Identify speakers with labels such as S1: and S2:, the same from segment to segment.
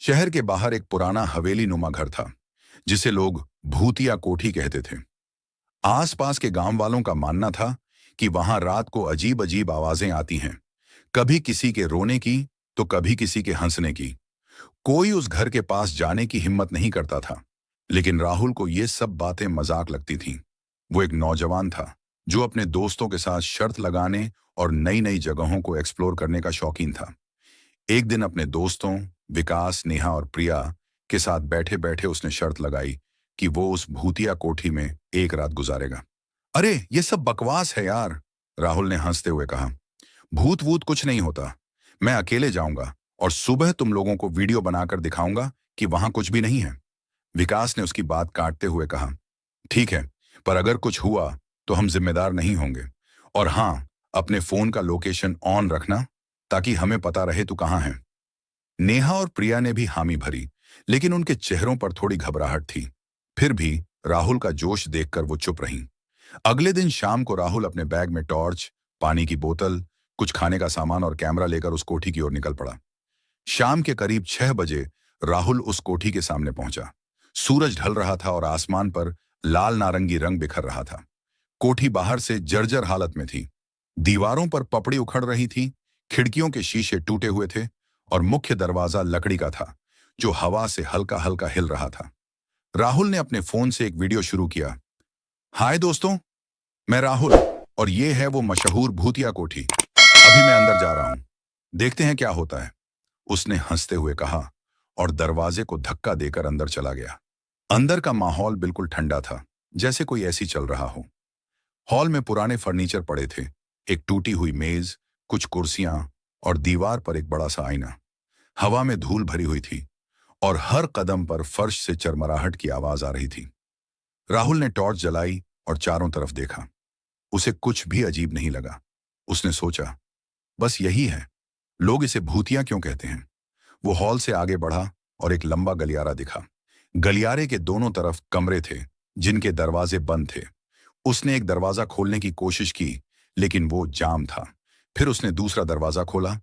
S1: शहर के बाहर एक पुराना हवेली नुमा घर था, जिसे लोग भूतिया कोठी कहते थे। आसपास के गांव वालों का मानना था कि वहां रात को अजीब अजीब आवाजें आती हैं, कभी किसी के रोने की तो कभी किसी के हंसने की। कोई उस घर के पास जाने की हिम्मत नहीं करता था, लेकिन राहुल को ये सब बातें मजाक लगती थीं। वो एक नौजवान था जो अपने दोस्तों के साथ शर्त लगाने और नई नई जगहों को एक्सप्लोर करने का शौकीन था। एक दिन अपने दोस्तों विकास, नेहा और प्रिया के साथ बैठे बैठे उसने शर्त लगाई कि वो उस भूतिया कोठी में एक रात गुजारेगा। अरे ये सब बकवास है यार, राहुल ने हंसते हुए कहा। भूत वूत कुछ नहीं होता। मैं अकेले जाऊंगा और सुबह तुम लोगों को वीडियो बनाकर दिखाऊंगा कि वहां कुछ भी नहीं है। विकास ने उसकी बात काटते हुए कहा, ठीक है, पर अगर कुछ हुआ तो हम जिम्मेदार नहीं होंगे। और हाँ, अपने फोन का लोकेशन ऑन रखना ताकि हमें पता रहे तू कहाँ है। नेहा और प्रिया ने भी हामी भरी, लेकिन उनके चेहरों पर थोड़ी घबराहट थी। फिर भी राहुल का जोश देखकर वो चुप रहीं। अगले दिन शाम को राहुल अपने बैग में टॉर्च, पानी की बोतल, कुछ खाने का सामान और कैमरा लेकर उस कोठी की ओर निकल पड़ा। शाम के करीब 6 बजे राहुल उस कोठी के सामने पहुंचा। सूरज ढल रहा था और आसमान पर लाल नारंगी रंग बिखर रहा था। कोठी बाहर से जर्जर हालत में थी। दीवारों पर पपड़ी उखड़ रही थी, खिड़कियों के शीशे टूटे हुए थे और मुख्य दरवाजा लकड़ी का था, जो हवा से हल्का हल्का हिल रहा था। राहुल ने अपने फोन से एक वीडियो शुरू किया। हाय दोस्तों, मैं राहुल और ये है वो मशहूर भूतिया कोठी। अभी मैं अंदर जा रहा हूं, देखते हैं क्या होता है, उसने हंसते हुए कहा और दरवाजे को धक्का देकर अंदर चला गया। अंदर का माहौल बिल्कुल ठंडा था, जैसे कोई ऐसी चल रहा हो। हॉल में पुराने फर्नीचर पड़े थे, एक टूटी हुई मेज, कुछ कुर्सियां और दीवार पर एक बड़ा सा आईना। हवा में धूल भरी हुई थी और हर कदम पर फर्श से चरमराहट की आवाज आ रही थी। राहुल ने टॉर्च जलाई और चारों तरफ देखा। उसे कुछ भी अजीब नहीं लगा। उसने सोचा, बस यही है, लोग इसे भूतिया क्यों कहते हैं। वो हॉल से आगे बढ़ा और एक लंबा गलियारा दिखा। गलियारे के दोनों तरफ कमरे थे, जिनके दरवाजे बंद थे। उसने एक दरवाजा खोलने की कोशिश की, लेकिन वो जाम था। फिर उसने दूसरा दरवाजा खोला।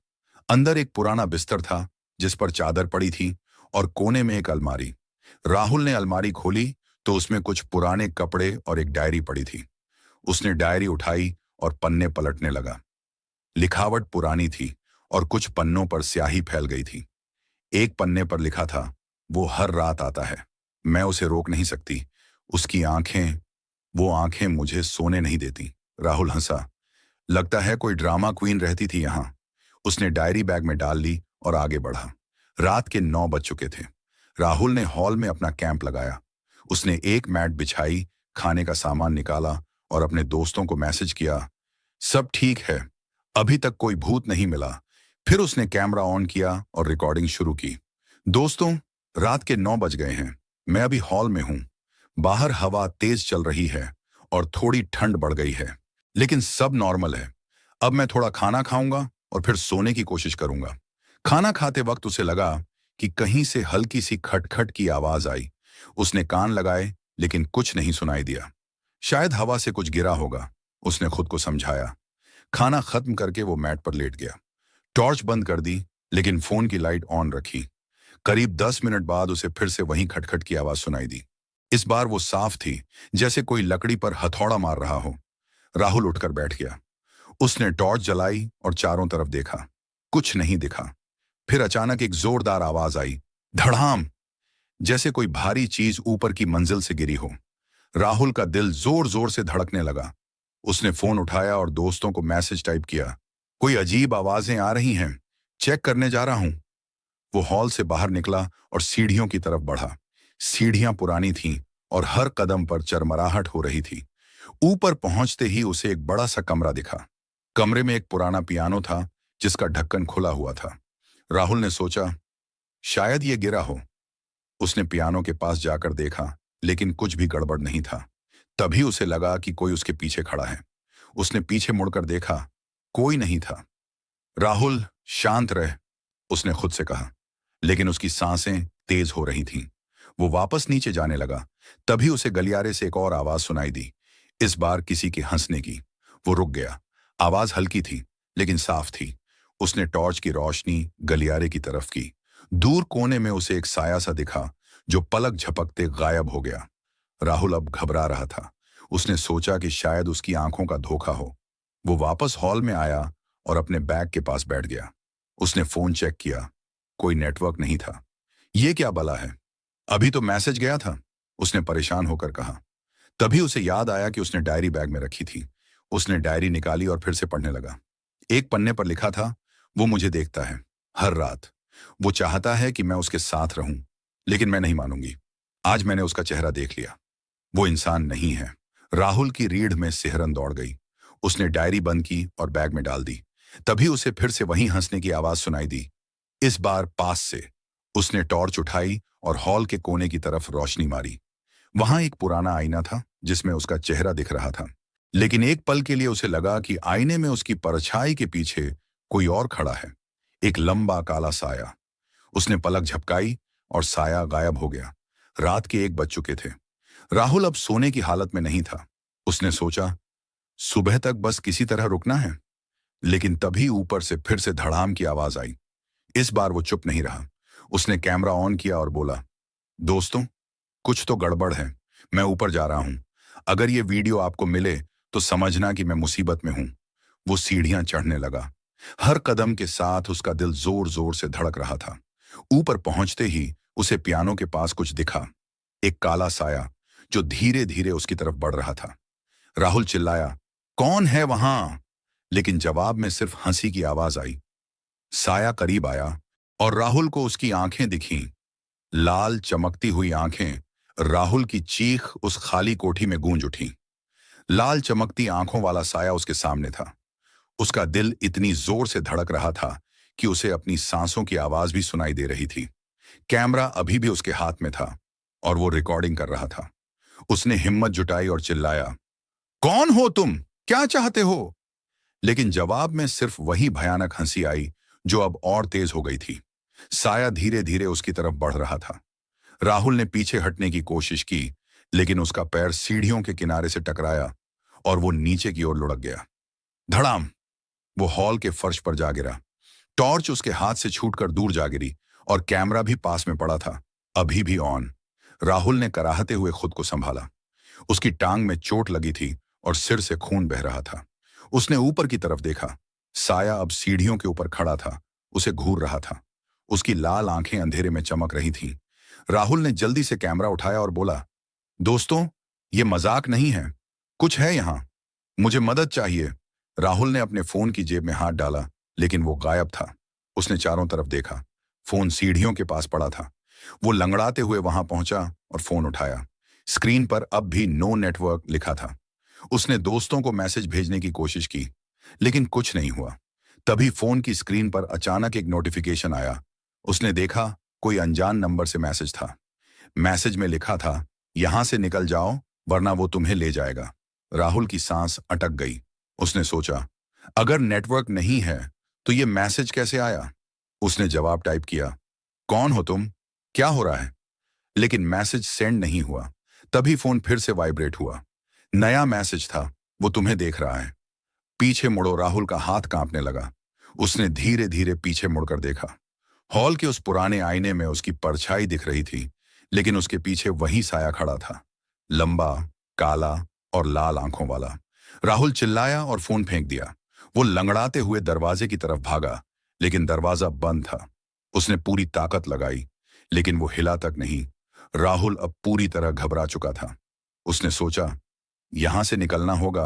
S1: अंदर एक पुराना बिस्तर था, जिस पर चादर पड़ी थी और कोने में एक अलमारी। राहुल ने अलमारी खोली तो उसमें कुछ पुराने कपड़े और एक डायरी पड़ी थी। उसने डायरी उठाई और पन्ने पलटने लगा। लिखावट पुरानी थी और कुछ पन्नों पर स्याही फैल गई थी। एक पन्ने पर लिखा था, वो हर रात आता है, मैं उसे रोक नहीं सकती, उसकी आंखें, वो आंखें मुझे सोने नहीं देती। राहुल हंसा। लगता है कोई ड्रामा क्वीन रहती थी यहां। उसने डायरी बैग में डाल ली और आगे बढ़ा। रात के 9 बज चुके थे। राहुल ने हॉल में अपना कैंप लगाया। उसने एक मैट बिछाई, खाने का सामान निकाला और अपने दोस्तों को मैसेज किया, सब ठीक है, अभी तक कोई भूत नहीं मिला। फिर उसने कैमरा ऑन किया और रिकॉर्डिंग शुरू की। दोस्तों, रात के 9 बज गए हैं। मैं अभी हॉल में हूं। बाहर हवा तेज चल रही है और थोड़ी ठंड बढ़ गई है, लेकिन सब नॉर्मल है। अब मैं थोड़ा खाना खाऊंगा और फिर सोने की कोशिश करूंगा। खाना खाते वक्त उसे लगा कि कहीं से हल्की सी खटखट की आवाज आई। उसने कान लगाए, लेकिन कुछ नहीं सुनाई दिया। शायद हवा से कुछ गिरा होगा, उसने खुद को समझाया। खाना खत्म करके वो मैट पर लेट गया। टॉर्च बंद कर दी, लेकिन फोन की लाइट ऑन रखी। करीब 10 मिनट बाद उसे फिर से वही खटखट की आवाज सुनाई दी। इस बार वो साफ थी, जैसे कोई लकड़ी पर हथौड़ा मार रहा हो। राहुल उठकर बैठ गया। उसने टॉर्च जलाई और चारों तरफ देखा। कुछ नहीं दिखा। फिर अचानक एक जोरदार आवाज आई, धड़ाम, जैसे कोई भारी चीज ऊपर की मंजिल से गिरी हो। राहुल का दिल जोर जोर से धड़कने लगा। उसने फोन उठाया और दोस्तों को मैसेज टाइप किया, कोई अजीब आवाजें आ रही हैं, चेक करने जा रहा हूं। वो हॉल से बाहर निकला और सीढ़ियों की तरफ बढ़ा। सीढ़ियां पुरानी थीं और हर कदम पर चरमराहट हो रही थी। ऊपर पहुंचते ही उसे एक बड़ा सा कमरा दिखा। कमरे में एक पुराना पियानो था, जिसका ढक्कन खुला हुआ था। राहुल ने सोचा, शायद ये गिरा हो। उसने पियानो के पास जाकर देखा, लेकिन कुछ भी गड़बड़ नहीं था। तभी उसे लगा कि कोई उसके पीछे खड़ा है। उसने पीछे मुड़कर देखा, कोई नहीं था। राहुल, शांत रह, उसने खुद से कहा, लेकिन उसकी सांसें तेज हो रही थीं। वो वापस नीचे जाने लगा। तभी उसे गलियारे से एक और आवाज सुनाई दी, इस बार किसी के हंसने की। वो रुक गया। आवाज हल्की थी, लेकिन साफ थी। उसने टॉर्च की रोशनी गलियारे की तरफ की। दूर कोने में उसे एक साया सा दिखा जो पलक झपकते गायब हो गया। राहुल अब घबरा रहा था। उसने सोचा कि शायद उसकी आंखों का धोखा हो। वो वापस हॉल में आया और अपने बैग के पास बैठ गया। उसने फोन चेक किया, कोई नेटवर्क नहीं था। ये क्या बला है, अभी तो मैसेज गया था, उसने परेशान होकर कहा। तभी उसे याद आया कि उसने डायरी बैग में रखी थी। उसने डायरी निकाली और फिर से पढ़ने लगा। एक पन्ने पर लिखा था, वो मुझे देखता है हर रात। वो चाहता है कि मैं उसके साथ रहूं, लेकिन मैं नहीं मानूंगी। आज मैंने उसका चेहरा देख लिया। वो इंसान नहीं है। राहुल की रीढ़ में सिहरन दौड़ गई। उसने डायरी बंद की और बैग में डाल दी। तभी उसे फिर से वहीं हंसने की आवाज सुनाई दी, इस बार पास से। उसने टॉर्च उठाई और हॉल के कोने की तरफ रोशनी मारी। वहां एक पुराना आईना था जिसमें उसका चेहरा दिख रहा था। लेकिन एक पल के लिए उसे लगा कि आईने में उसकी परछाई के पीछे कोई और खड़ा है, एक लंबा काला साया। उसने पलक झपकाई और साया गायब हो गया। रात के 1 बज चुके थे। राहुल अब सोने की हालत में नहीं था। उसने सोचा, सुबह तक बस किसी तरह रुकना है। लेकिन तभी ऊपर से फिर से धड़ाम की आवाज आई। इस बार वो चुप नहीं रहा। उसने कैमरा ऑन किया और बोला, दोस्तों, कुछ तो गड़बड़ है। मैं ऊपर जा रहा हूं। अगर ये वीडियो आपको मिले तो समझना कि मैं मुसीबत में हूं। वो सीढ़ियां चढ़ने लगा। हर कदम के साथ उसका दिल जोर जोर से धड़क रहा था। ऊपर पहुंचते ही उसे पियानो के पास कुछ दिखा, एक काला साया जो धीरे धीरे उसकी तरफ बढ़ रहा था। राहुल चिल्लाया, कौन है वहां? लेकिन जवाब में सिर्फ हंसी की आवाज आई। साया करीब आया और राहुल को उसकी आंखें दिखीं, लाल चमकती हुई आंखें। राहुल की चीख उस खाली कोठी में गूंज उठी। लाल चमकती आंखों वाला साया उसके सामने था। उसका दिल इतनी जोर से धड़क रहा था कि उसे अपनी सांसों की आवाज भी सुनाई दे रही थी। कैमरा अभी भी उसके हाथ में था और वो रिकॉर्डिंग कर रहा था। उसने हिम्मत जुटाई और चिल्लाया, कौन हो तुम? क्या चाहते हो? लेकिन जवाब में सिर्फ वही भयानक हंसी आई जो अब और तेज हो गई थी। साया धीरे धीरे उसकी तरफ बढ़ रहा था। राहुल ने पीछे हटने की कोशिश की, लेकिन उसका पैर सीढ़ियों के किनारे से टकराया और वो नीचे की ओर लुढ़क गया। धड़ाम! वो हॉल के फर्श पर जा गिरा। टॉर्च उसके हाथ से छूटकर दूर जा गिरी और कैमरा भी पास में पड़ा था, अभी भी ऑन। राहुल ने कराहते हुए खुद को संभाला। उसकी टांग में चोट लगी थी और सिर से खून बह रहा था। उसने ऊपर की तरफ देखा। साया अब सीढ़ियों के ऊपर खड़ा था, उसे घूर रहा था। उसकी लाल आंखें अंधेरे में चमक रही थीं। राहुल ने जल्दी से कैमरा उठाया और बोला, दोस्तों, ये मजाक नहीं है, कुछ है यहां, मुझे मदद चाहिए। राहुल ने अपने फोन की जेब में हाथ डाला, लेकिन वो गायब था। उसने चारों तरफ देखा। फोन सीढ़ियों के पास पड़ा था। वो लंगड़ाते हुए वहां पहुंचा और फोन उठाया। स्क्रीन पर अब भी नो नेटवर्क लिखा था। उसने दोस्तों को मैसेज भेजने की कोशिश की, लेकिन कुछ नहीं हुआ। तभी फोन की स्क्रीन पर अचानक एक नोटिफिकेशन आया। उसने देखा, कोई अनजान नंबर से मैसेज था। मैसेज में लिखा था, यहां से निकल जाओ वरना वो तुम्हें ले जाएगा। राहुल की सांस अटक गई। उसने सोचा, अगर नेटवर्क नहीं है तो ये मैसेज कैसे आया? उसने जवाब टाइप किया, कौन हो तुम? क्या हो रहा है? लेकिन मैसेज सेंड नहीं हुआ। तभी फोन फिर से वाइब्रेट हुआ। नया मैसेज था, वो तुम्हें देख रहा है, पीछे मुड़ो। राहुल का हाथ कांपने लगा। उसने धीरे धीरे पीछे मुड़कर देखा। हॉल के उस पुराने आईने में उसकी परछाई दिख रही थी, लेकिन उसके पीछे वही साया खड़ा था, लंबा, काला और लाल आंखों वाला। राहुल चिल्लाया और फोन फेंक दिया। वो लंगड़ाते हुए दरवाजे की तरफ भागा, लेकिन दरवाजा बंद था। उसने पूरी ताकत लगाई, लेकिन वो हिला तक नहीं। राहुल अब पूरी तरह घबरा चुका था। उसने सोचा, यहां से निकलना होगा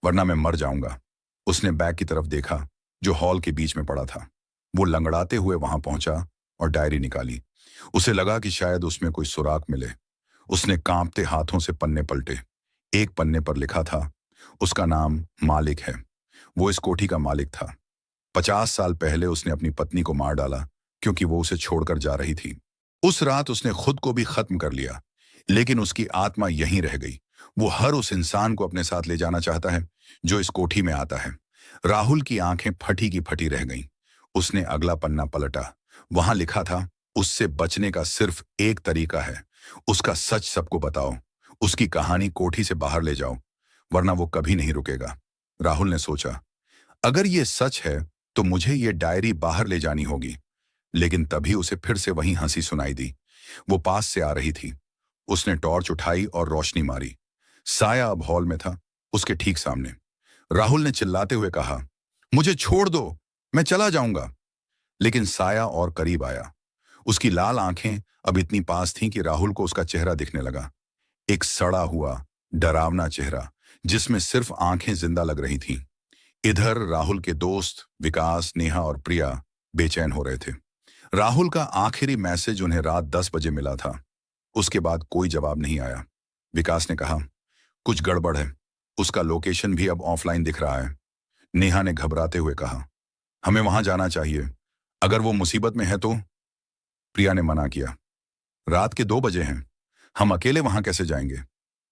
S1: वरना मैं मर जाऊंगा। उसने बैग की तरफ देखा जो हॉल के बीच में पड़ा था। वो लंगड़ाते हुए वहां पहुंचा और डायरी निकाली। उसे लगा कि शायद उसमें कोई सुराग मिले। उसने कांपते हाथों से पन्ने पलटे। एक पन्ने पर लिखा था, उसका नाम मालिक है। वो इस कोठी का मालिक था। 50 साल पहले उसने अपनी पत्नी को मार डाला क्योंकि वो उसे छोड़कर जा रही थी। उस रात उसने खुद को भी खत्म कर लिया, लेकिन उसकी आत्मा यहीं रह गई। वो हर उस इंसान को अपने साथ ले जाना चाहता है जो इस कोठी में आता है। राहुल की आंखें फटी की फटी रह गईं। उसने अगला पन्ना पलटा। वहां लिखा था, उससे बचने का सिर्फ एक तरीका है, उसका सच सबको बताओ, उसकी कहानी कोठी से बाहर ले जाओ, वरना वो कभी नहीं रुकेगा। राहुल ने सोचा, अगर ये सच है तो मुझे ये डायरी बाहर ले जानी होगी। लेकिन तभी उसे फिर से वही हंसी सुनाई दी। वो पास से आ रही थी। उसने टॉर्च उठाई और रोशनी मारी। साया अब हॉल में था, उसके ठीक सामने। राहुल ने चिल्लाते हुए कहा, मुझे छोड़ दो, मैं चला जाऊंगा। लेकिन साया और करीब आया। उसकी लाल आंखें अब इतनी पास थीं कि राहुल को उसका चेहरा दिखने लगा। एक सड़ा हुआ, डरावना चेहरा, जिसमें सिर्फ आंखें जिंदा लग रही थीं। इधर राहुल के दोस्त विकास, नेहा और प्रिया बेचैन हो रहे थे। राहुल का आखिरी मैसेज उन्हें रात 10 बजे मिला था। उसके बाद कोई जवाब नहीं आया। विकास ने कहा, कुछ गड़बड़ है, उसका लोकेशन भी अब ऑफलाइन दिख रहा है। नेहा ने घबराते हुए कहा, हमें वहां जाना चाहिए, अगर वो मुसीबत में है तो। प्रिया ने मना किया, रात के 2 बजे हैं, हम अकेले वहां कैसे जाएंगे,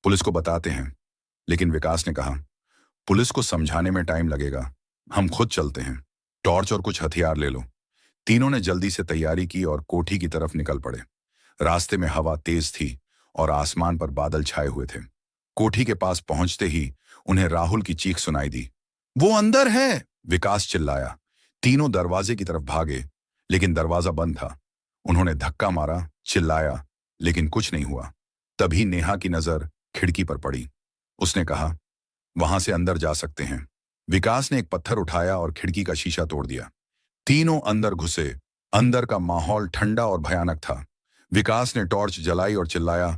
S1: पुलिस को बताते हैं। लेकिन विकास ने कहा, पुलिस को समझाने में टाइम लगेगा, हम खुद चलते हैं। टॉर्च और कुछ हथियार ले लो। तीनों ने जल्दी से तैयारी की और कोठी की तरफ निकल पड़े। रास्ते में हवा तेज थी और आसमान पर बादल छाए हुए थे। कोठी के पास पहुंचते ही उन्हें राहुल की चीख सुनाई दी। वो अंदर है, विकास चिल्लाया। तीनों दरवाजे की तरफ भागे, लेकिन दरवाजा बंद था। उन्होंने धक्का मारा, चिल्लाया, लेकिन कुछ नहीं हुआ। तभी नेहा की नजर खिड़की पर पड़ी। उसने कहा, वहां से अंदर जा सकते हैं। विकास ने एक पत्थर उठाया और खिड़की का शीशा तोड़ दिया। तीनों अंदर घुसे। अंदर का माहौल ठंडा और भयानक था। विकास ने टॉर्च जलाई और चिल्लाया,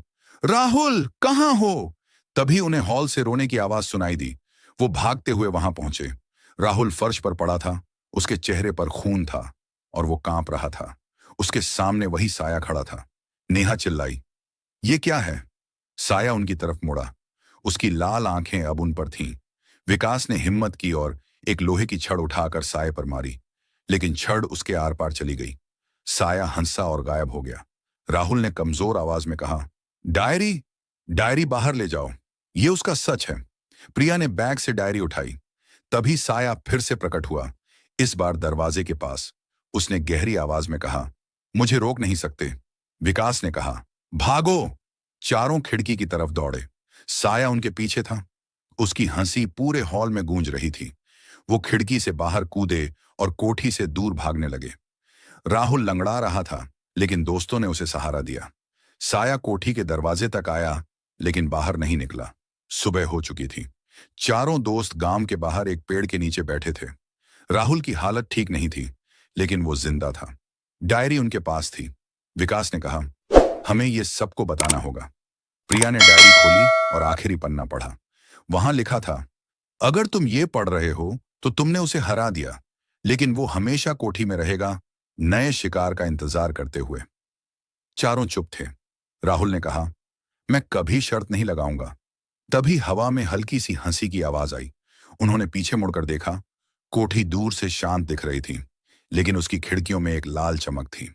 S1: राहुल कहां हो? तभी उन्हें हॉल से रोने की आवाज सुनाई दी। वो भागते हुए वहां पहुंचे। राहुल फर्श पर पड़ा था, उसके चेहरे पर खून था और वो कांप रहा था। उसके सामने वही साया खड़ा था। नेहा चिल्लाई, ये क्या है? साया उनकी तरफ मुड़ा। उसकी लाल आंखें अब उन पर थीं। विकास ने हिम्मत की और एक लोहे की छड़ उठाकर साये पर मारी, लेकिन छड़ उसके आर पार चली गई। साया हंसा और गायब हो गया। राहुल ने कमजोर आवाज में कहा, डायरी, डायरी बाहर ले जाओ, ये उसका सच है। प्रिया ने बैग से डायरी उठाई। तभी साया फिर से प्रकट हुआ, इस बार दरवाजे के पास। उसने गहरी आवाज में कहा, मुझे रोक नहीं सकते। विकास ने कहा, भागो। चारों खिड़की की तरफ दौड़े। साया उनके पीछे था। उसकी हंसी पूरे हॉल में गूंज रही थी। वो खिड़की से बाहर कूदे और कोठी से दूर भागने लगे। राहुल लंगड़ा रहा था, लेकिन दोस्तों ने उसे सहारा दिया। साया कोठी के दरवाजे तक आया, लेकिन बाहर नहीं निकला। सुबह हो चुकी थी। चारों दोस्त गांव के बाहर एक पेड़ के नीचे बैठे थे। राहुल की हालत ठीक नहीं थी, लेकिन वो जिंदा था। डायरी उनके पास थी। विकास ने कहा, हमें ये सबको बताना होगा। प्रिया ने डायरी खोली और आखिरी पन्ना पढ़ा। वहां लिखा था, अगर तुम ये पढ़ रहे हो तो तुमने उसे हरा दिया, लेकिन वो हमेशा कोठी में रहेगा, नए शिकार का इंतजार करते हुए। चारों चुप थे। राहुल ने कहा, मैं कभी शर्त नहीं लगाऊंगा। तभी हवा में हल्की सी हंसी की आवाज आई। उन्होंने पीछे मुड़कर देखा। कोठी दूर से शांत दिख रही थी, लेकिन उसकी खिड़कियों में एक लाल चमक थी।